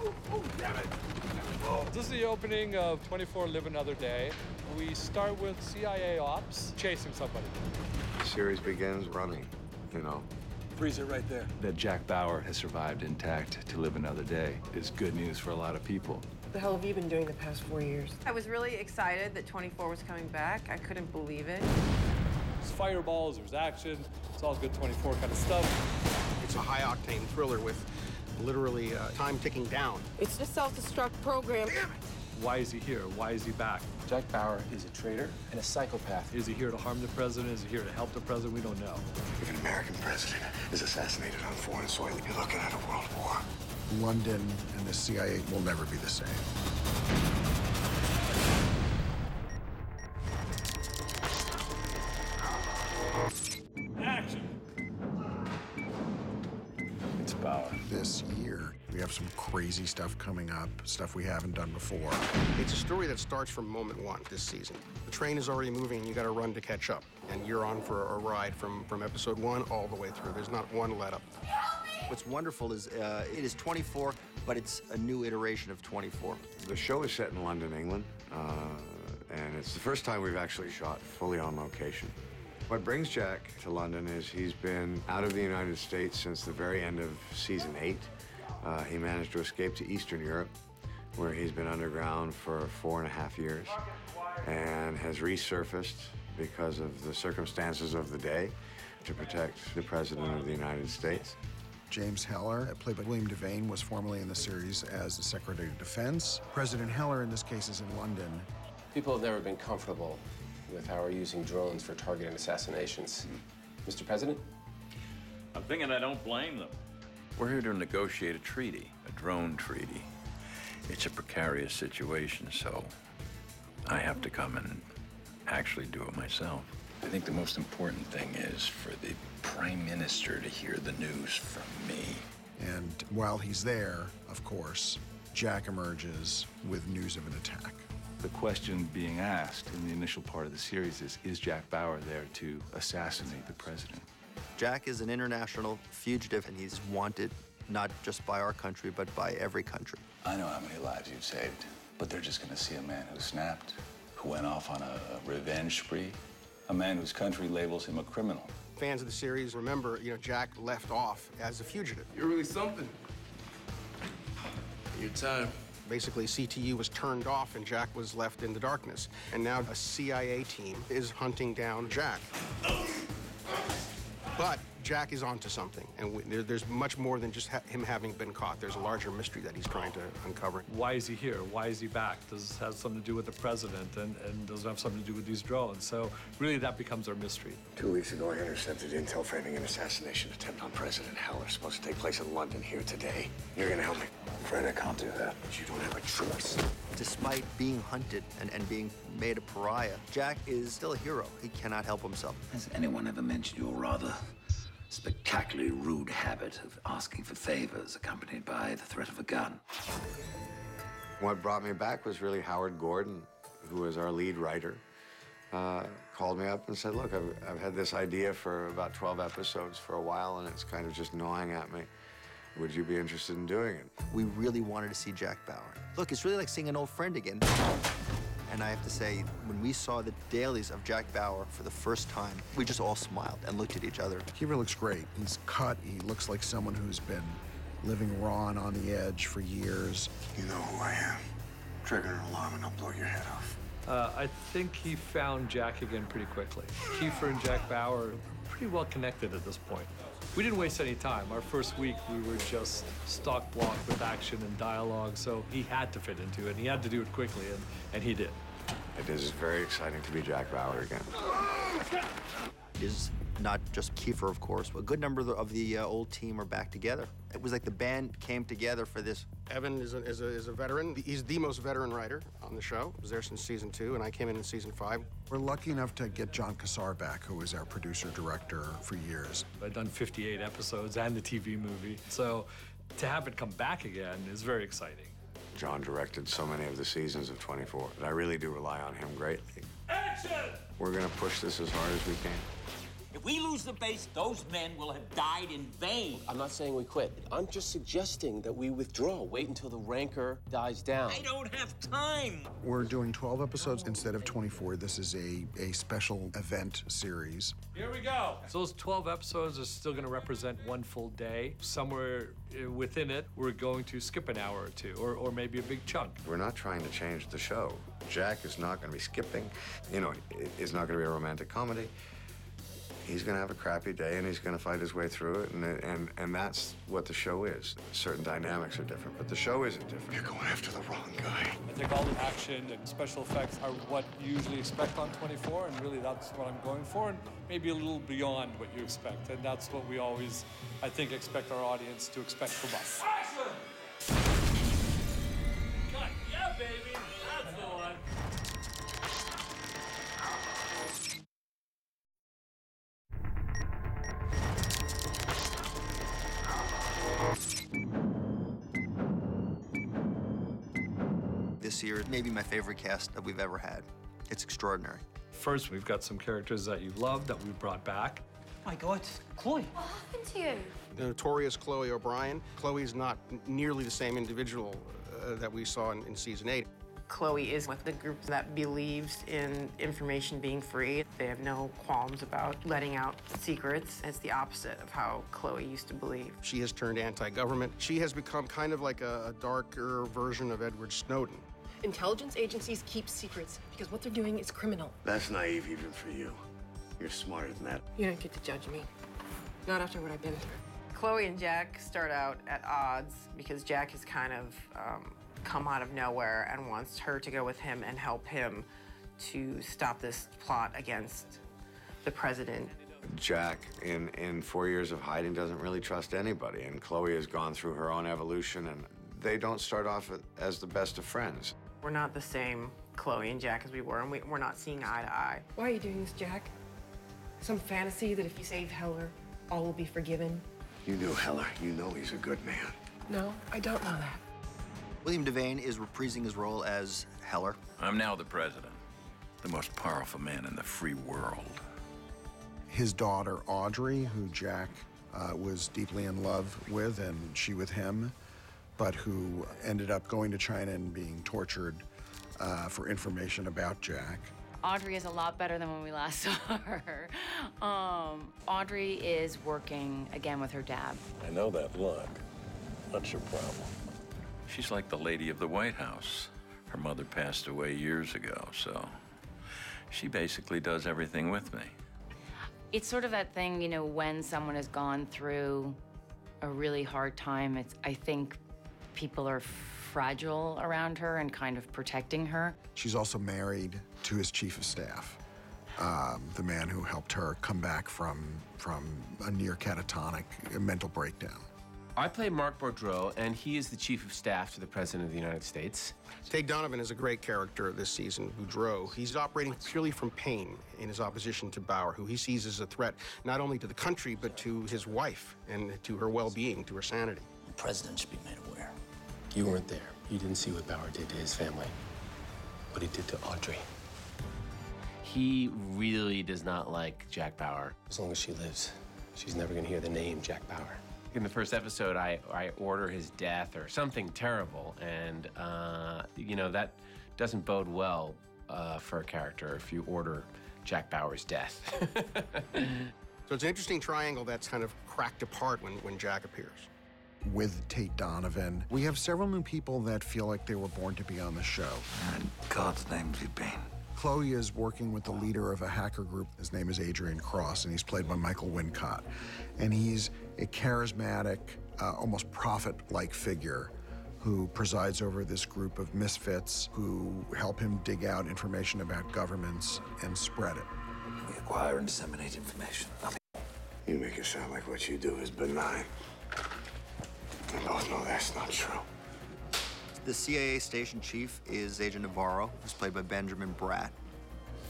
Oh, damn it! This is the opening of 24 Live Another Day. We start with CIA ops chasing somebody. The series begins running, you know. Freeze it right there. That Jack Bauer has survived intact to live another day is good news for a lot of people. What the hell have you been doing the past 4 years? I was really excited that 24 was coming back. I couldn't believe it. There's fireballs, there's action. It's all good 24 kind of stuff. It's a high-octane thriller with literally time ticking down. It's the self-destruct program. Damn it! Why is he here? Why is he back? Jack Bauer is a traitor and a psychopath. Is he here to harm the president? Is he here to help the president? We don't know. If an American president is assassinated on foreign soil, you're looking at a world war. London and the CIA will never be the same. Action! It's Bauer. This year, we have some crazy stuff coming up, stuff we haven't done before. It's a story that starts from moment one this season. The train is already moving, and you got to run to catch up. And you're on for a ride from episode 1 all the way through. There's not one let up. What's wonderful is it is 24, but it's a new iteration of 24. The show is set in London, England, and it's the first time we've actually shot fully on location. What brings Jack to London is he's been out of the United States since the very end of season 8. He managed to escape to Eastern Europe, where he's been underground for 4.5 years, and has resurfaced because of the circumstances of the day to protect the President of the United States. James Heller, played by William Devane, was formerly in the series as the Secretary of Defense. President Heller, in this case, is in London. People have never been comfortable with how we're using drones for targeted assassinations. Mr. President? I'm thinking I don't blame them. We're here to negotiate a treaty, a drone treaty. It's a precarious situation, so I have to come and actually do it myself. I think the most important thing is for the Prime Minister to hear the news from me. And while he's there, of course, Jack emerges with news of an attack. The question being asked in the initial part of the series is Jack Bauer there to assassinate the president? Jack is an international fugitive, and he's wanted not just by our country, but by every country. I know how many lives you've saved, but they're just gonna see a man who snapped, who went off on a revenge spree, a man whose country labels him a criminal. Fans of the series remember, Jack left off as a fugitive. You're really something. Your time. Basically, CTU was turned off and Jack was left in the darkness. And now a CIA team is hunting down Jack. But Jack is onto something, and there's much more than just him having been caught. There's a larger mystery that he's trying to uncover. Why is he here? Why is he back? Does this have something to do with the president, and does it have something to do with these drones? So really that becomes our mystery. 2 weeks ago, I intercepted intel framing an assassination attempt on President Heller, supposed to take place in London here today. You're gonna help me? Fred, I can't do that. But you don't have a choice. Despite being hunted and being made a pariah, Jack is still a hero. He cannot help himself. Has anyone ever mentioned your rather spectacularly rude habit of asking for favors accompanied by the threat of a gun? What brought me back was really Howard Gordon, who was our lead writer, called me up and said, look, I've had this idea for about 12 episodes for a while, and it's kind of just gnawing at me. Would you be interested in doing it? We really wanted to see Jack Bauer. Look, it's really like seeing an old friend again. And I have to say, when we saw the dailies of Jack Bauer for the first time, we just all smiled and looked at each other. Kiefer looks great. He's cut. He looks like someone who's been living raw and on the edge for years. You know who I am. Trigger an alarm and I'll blow your head off. I think he found Jack again pretty quickly. Kiefer and Jack Bauer are pretty well connected at this point. We didn't waste any time. Our first week, we were just stock block with action and dialogue, so he had to fit into it, and he had to do it quickly, and he did. It is very exciting to be Jack Bauer again. It is not just Kiefer, of course, but a good number of the old team are back together. It was like the band came together for this. Evan is a veteran. He's the most veteran writer on the show. He was there since season 2, and I came in season 5. We're lucky enough to get John Cassar back, who was our producer-director for years. I've done 58 episodes and the TV movie, so to have it come back again is very exciting. John directed so many of the seasons of 24, and I really do rely on him greatly. Action! We're gonna push this as hard as we can. If we lose the base, those men will have died in vain. I'm not saying we quit. I'm just suggesting that we withdraw. Wait until the rancor dies down. I don't have time. We're doing 12 episodes instead of 24. This is a special event series. Here we go. So those 12 episodes are still going to represent one full day. Somewhere within it, we're going to skip an hour or two, or maybe a big chunk. We're not trying to change the show. Jack is not going to be skipping. You know, it's not going to be a romantic comedy. He's going to have a crappy day, and he's going to fight his way through it, and that's what the show is. Certain dynamics are different, but the show isn't different. You're going after the wrong guy. I think all the action and special effects are what you usually expect on 24, and really that's what I'm going for, and maybe a little beyond what you expect. And that's what we always, I think, expect our audience to expect from us. Yeah, baby. That's the one. This year, maybe my favorite cast that we've ever had. It's extraordinary. First, we've got some characters that you love that we brought back. My God, Chloe. What happened to you? The notorious Chloe O'Brien. Chloe's not nearly the same individual that we saw in season 8. Chloe is with the group that believes in information being free. They have no qualms about letting out secrets. It's the opposite of how Chloe used to believe. She has turned anti-government. She has become kind of like a darker version of Edward Snowden. Intelligence agencies keep secrets because what they're doing is criminal. That's naive even for you. You're smarter than that. You don't get to judge me. Not after what I've been through. Chloe and Jack start out at odds because Jack has kind of come out of nowhere and wants her to go with him and help him to stop this plot against the president. Jack, in 4 years of hiding, doesn't really trust anybody, and Chloe has gone through her own evolution, and they don't start off as the best of friends. We're not the same Chloe and Jack as we were, and we're not seeing eye to eye. Why are you doing this, Jack? Some fantasy that if you save Heller, all will be forgiven? You knew Heller. You know he's a good man. No, I don't know that. William Devane is reprising his role as Heller. I'm now the president, the most powerful man in the free world. His daughter, Audrey, who Jack was deeply in love with, and she with him, but who ended up going to China and being tortured for information about Jack. Audrey is a lot better than when we last saw her. Audrey is working again with her dad. I know that look. What's your problem? She's like the lady of the White House. Her mother passed away years ago, so she basically does everything with me. It's sort of that thing, you know, when someone has gone through a really hard time, I think people are fragile around her and kind of protecting her. She's also married to his chief of staff, the man who helped her come back from a near catatonic mental breakdown. I play Mark Boudreau, and he is the chief of staff to the President of the United States. Tate Donovan is a great character this season, Boudreau. He's operating purely from pain in his opposition to Bauer, who he sees as a threat not only to the country, but to his wife and to her well-being, to her sanity. The president should be made aware. You weren't there. You didn't see what Bauer did to his family, what he did to Audrey. He really does not like Jack Bauer. As long as she lives, she's never going to hear the name Jack Bauer. In the first episode, I order his death or something terrible, and, you know, that doesn't bode well for a character if you order Jack Bauer's death. So it's an interesting triangle that's kind of cracked apart when Jack appears. With Tate Donovan, we have several new people that feel like they were born to be on the show. In God's name, have you been? Chloe is working with the leader of a hacker group. His name is Adrian Cross, and he's played by Michael Wincott. And he's a charismatic, almost prophet-like figure who presides over this group of misfits who help him dig out information about governments and spread it. We acquire and disseminate information. You make it sound like what you do is benign. We both know that's not true. The CIA station chief is Agent Navarro, who's played by Benjamin Bratt.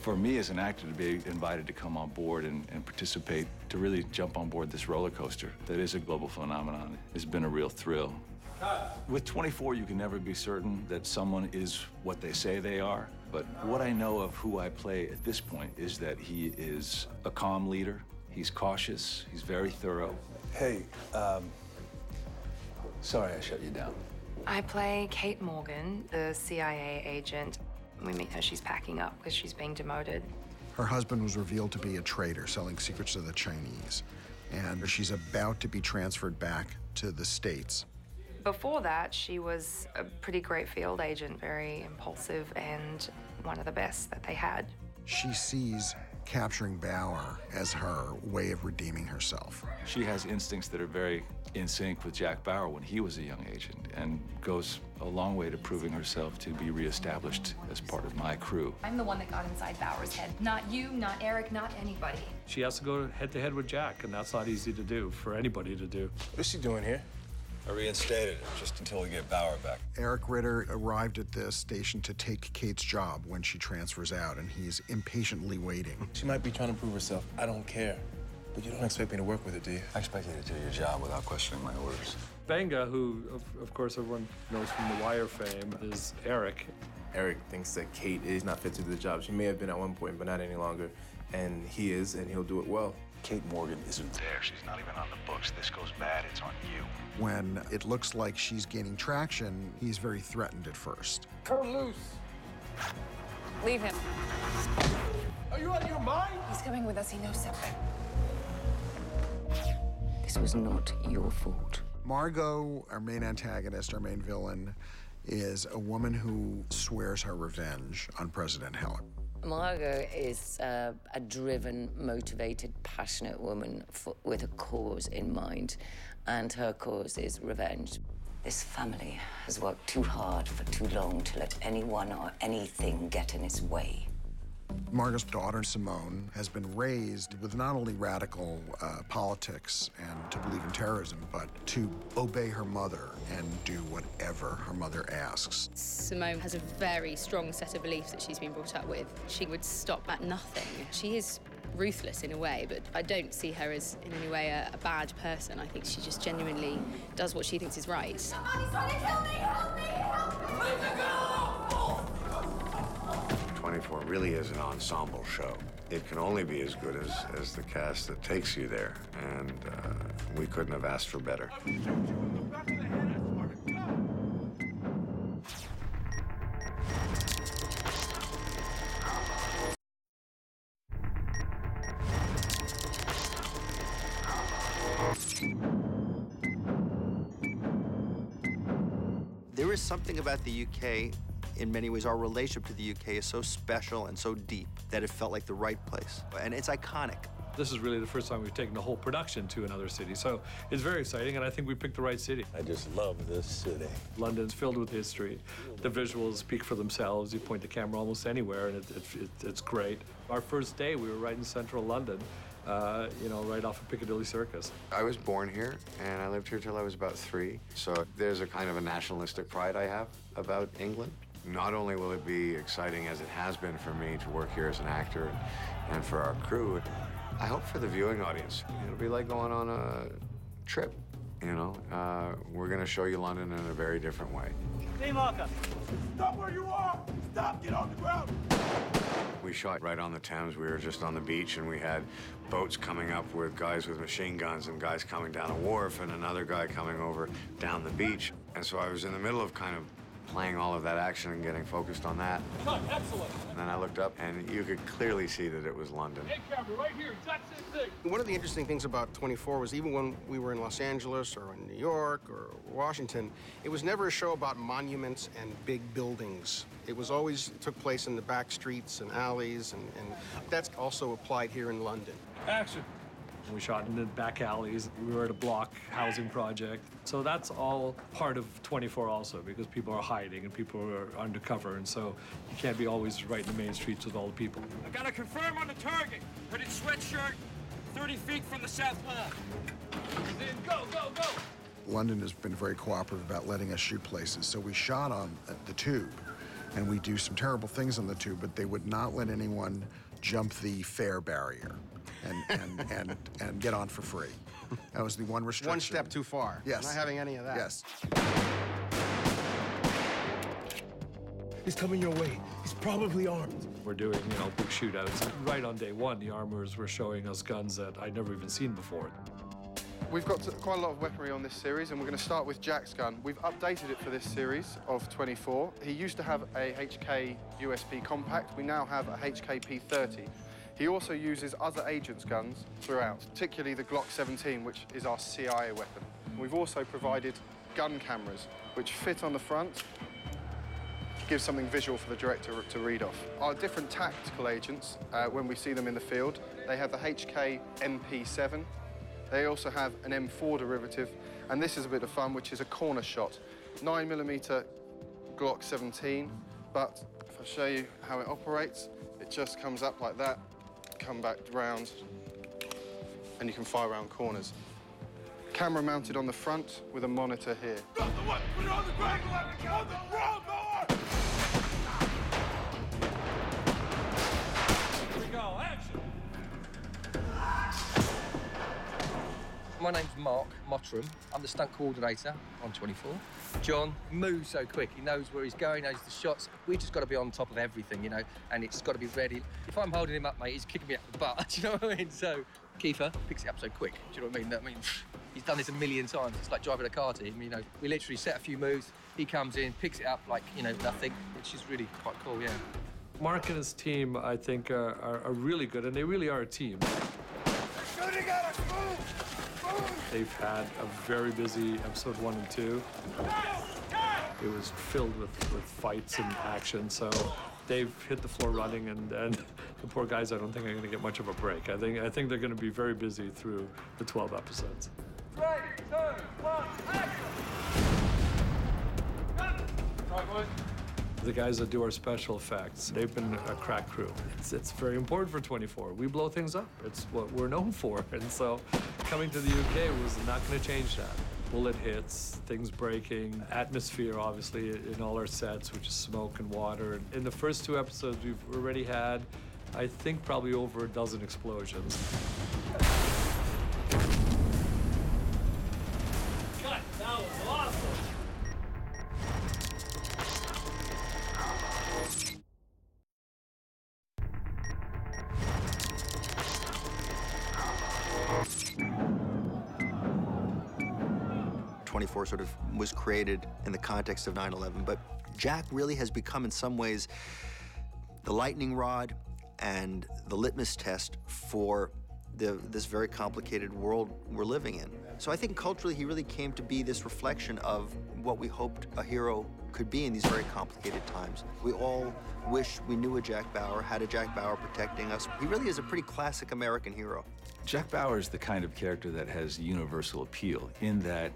For me as an actor to be invited to come on board and participate, to really jump on board this roller coaster that is a global phenomenon, has been a real thrill. With 24, you can never be certain that someone is what they say they are. But what I know of who I play at this point is that he is a calm leader. He's cautious, he's very thorough. Hey, sorry I shut you down. I play Kate Morgan, the CIA agent. We meet her, she's packing up because she's being demoted. Her husband was revealed to be a traitor selling secrets to the Chinese, and she's about to be transferred back to the States. Before that, she was a pretty great field agent, very impulsive and one of the best that they had. She sees capturing Bauer as her way of redeeming herself. She has instincts that are very in sync with Jack Bauer when he was a young agent, and goes a long way to proving herself to be reestablished as part of my crew. I'm the one that got inside Bauer's head. Not you, not Eric, not anybody. She has to go head-to-head with Jack, and that's not easy to do for anybody to do. What's she doing here? I reinstated it just until we get Bauer back. Eric Ritter arrived at the station to take Kate's job when she transfers out, and he's impatiently waiting. She might be trying to prove herself. I don't care. But you don't expect me to work with her, do you? I expect you to do your job without questioning my orders. Benga, who, of course, everyone knows from The Wire fame, is Eric. Eric thinks that Kate is not fit to do the job. She may have been at one point, but not any longer. And he is, and he'll do it well. Kate Morgan isn't there. She's not even on the books. This goes bad, it's on you. When it looks like she's gaining traction, he's very threatened at first. Cut her loose. Leave him. Are you out of your mind? He's coming with us, he knows something. This was not your fault. Margot, our main antagonist, our main villain, is a woman who swears her revenge on President Heller. Margot is a driven, motivated, passionate woman with a cause in mind, and her cause is revenge. This family has worked too hard for too long to let anyone or anything get in its way. Margot's daughter, Simone, has been raised with not only radical politics and to believe in terrorism, but to obey her mother and do whatever her mother asks. Simone has a very strong set of beliefs that she's been brought up with. She would stop at nothing. She is ruthless in a way, but I don't see her as in any way a bad person. I think she just genuinely does what she thinks is right. Somebody's trying to kill me! Help me! Help me! Let me go! 24 really is an ensemble show. It can only be as good as the cast that takes you there, and we couldn't have asked for better. There is something about the UK. In many ways, our relationship to the UK is so special and so deep that it felt like the right place. And it's iconic. This is really the first time we've taken the whole production to another city, so it's very exciting, and I think we picked the right city. I just love this city. London's filled with history. The visuals speak for themselves. You point the camera almost anywhere, and it's great. Our first day, we were right in central London, you know, right off of Piccadilly Circus. I was born here, and I lived here till I was about 3, so there's a kind of a nationalistic pride I have about England. Not only will it be exciting as it has been for me to work here as an actor and for our crew, I hope for the viewing audience, it'll be like going on a trip, you know? We're gonna show you London in a very different way. Hey, Marker. Stop where you are! Stop! Get on the ground! We shot right on the Thames. We were just on the beach, and we had boats coming up with guys with machine guns and guys coming down a wharf and another guy coming over down the beach. And so I was in the middle of kind of playing all of that action and getting focused on that. Excellent. And then I looked up, and you could clearly see that it was London. Hey, camera, right here, exact same thing. One of the interesting things about 24 was even when we were in Los Angeles or in New York or Washington, it was never a show about monuments and big buildings. It was always took place in the back streets and alleys, and that's also applied here in London. Action. We shot in the back alleys. We were at a block housing project. So that's all part of 24 also, because people are hiding and people are undercover, and so you can't be always right in the main streets with all the people. I gotta confirm on the target. Hooded sweatshirt, 30 feet from the south wall. Then go, go, go! London has been very cooperative about letting us shoot places, so we shot on the Tube, and we do some terrible things on the Tube, but they would not let anyone jump the fare barrier and get on for free. That was the one restriction. One step too far. Yes. Not having any of that. Yes. He's coming your way. He's probably armed. we're doing, big shootouts. And right on day one, the armorers were showing us guns that I'd never even seen before. We've got quite a lot of weaponry on this series, and we're going to start with Jack's gun. We've updated it for this series of 24. He used to have a HK USP compact. We now have a HK P30. He also uses other agents' guns throughout, particularly the Glock 17, which is our CIA weapon. We've also provided gun cameras, which fit on the front, give something visual for the director to read off. Our different tactical agents, when we see them in the field, they have the HK MP7. They also have an M4 derivative, and this is a bit of fun, which is a corner shot. 9mm Glock 17, but if I show you how it operates, it just comes up like that, come back round, and you can fire around corners. Camera mounted on the front with a monitor here. Drop the weapon, put it on the ground, on the ground, power! Here we go, action! My name's Mark Mottram. I'm the stunt coordinator on 24. John moves so quick. He knows where he's going, knows the shots. We've just got to be on top of everything, and it's got to be ready. If I'm holding him up, mate, he's kicking me up the butt. Do you know what I mean? So Kiefer picks it up so quick. Do you know what I mean? He's done this a million times. It's like driving a car to him, We literally set a few moves. He comes in, picks it up like, nothing. It's just really quite cool, yeah. Mark and his team, I think, are really good, and they really are a team. Shooting at us, move! They've had a very busy episode 1 and 2. It was filled with fights and action, so they've hit the floor running, and the poor guys, I don't think are going to get much of a break. I think they're going to be very busy through the 12 episodes. 3, 2, 1, action! Sorry, boys. The guys that do our special effects, they've been a crack crew. It's very important for 24. We blow things up. It's what we're known for. And so coming to the UK was not going to change that. Bullet hits, things breaking, atmosphere, obviously, in all our sets, which is smoke and water. In the first 2 episodes, we've already had, I think, probably over a dozen explosions. God, that was awesome! 24 sort of was created in the context of 9/11, but Jack really has become, in some ways, the lightning rod and the litmus test for this very complicated world we're living in. So I think culturally he really came to be this reflection of what we hoped a hero could be in these very complicated times. We all wish we knew a Jack Bauer, had a Jack Bauer protecting us. He really is a pretty classic American hero. Jack Bauer is the kind of character that has universal appeal in that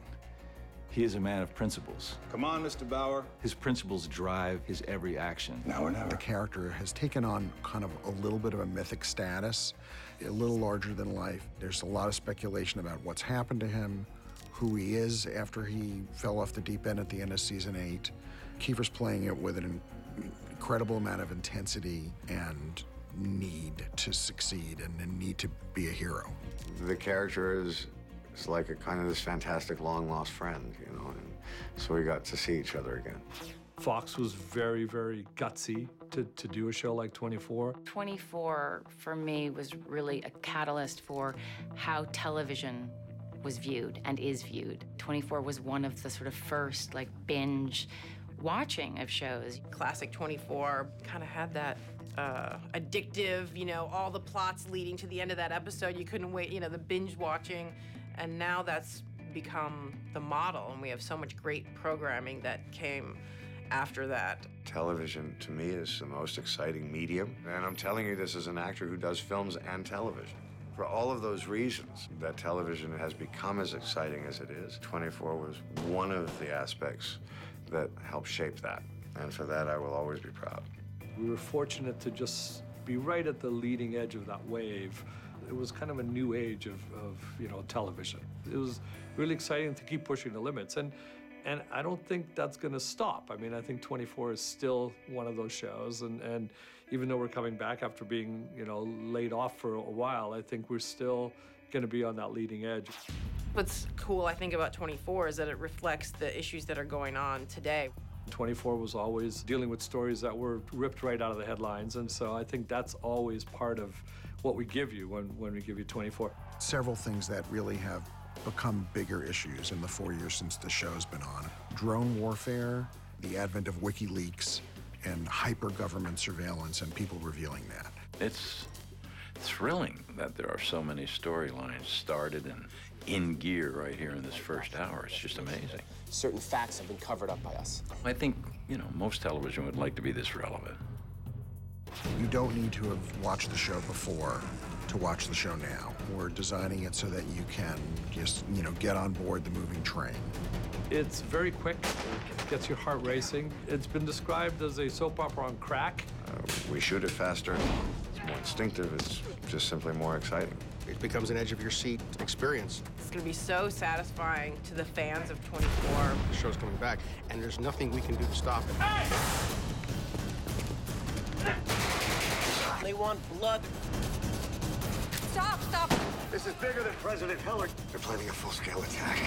he is a man of principles. Come on, Mr. Bauer. His principles drive his every action. Now or never. The character has taken on kind of a little bit of a mythic status, a little larger than life. There's a lot of speculation about what's happened to him, who he is after he fell off the deep end at the end of season 8. Kiefer's playing it with an incredible amount of intensity and need to succeed and a need to be a hero. The character is like a kind of this fantastic long-lost friend, and so we got to see each other again. Fox was very, very gutsy to do a show like 24. 24, for me, was really a catalyst for how television was viewed and is viewed. 24 was one of the sort of first, binge watching of shows. Classic 24 kind of had that addictive, all the plots leading to the end of that episode. You couldn't wait, the binge watching. And now that's become the model, and we have so much great programming that came after that. Television, to me, is the most exciting medium. And I'm telling you this as an actor who does films and television. For all of those reasons that television has become as exciting as it is, 24 was one of the aspects that helped shape that. And for that, I will always be proud. We were fortunate to just be right at the leading edge of that wave. It was kind of a new age of television. It was really exciting to keep pushing the limits. And I don't think that's going to stop. I mean, I think 24 is still one of those shows. And even though we're coming back after being, laid off for a while, I think we're still going to be on that leading edge. What's cool, I think, about 24 is that it reflects the issues that are going on today. 24 was always dealing with stories that were ripped right out of the headlines, and so I think that's always part of what we give you when we give you 24. Several things that really have become bigger issues in the 4 years since the show's been on. Drone warfare, the advent of WikiLeaks, and hyper-government surveillance and people revealing that. It's thrilling that there are so many storylines started and in gear right here in this first hour. It's just amazing. Certain facts have been covered up by us. I think, you know, most television would like to be this relevant. You don't need to have watched the show before to watch the show now. We're designing it so that you can just, you know, get on board the moving train. It's very quick, it gets your heart racing. It's been described as a soap opera on crack. We shoot it faster. It's more instinctive. It's just simply more exciting. It becomes an edge-of-your-seat experience. It's going to be so satisfying to the fans of 24. The show's coming back, and there's nothing we can do to stop it. They want blood. Stop, stop. This is bigger than President Heller. They're planning a full-scale attack.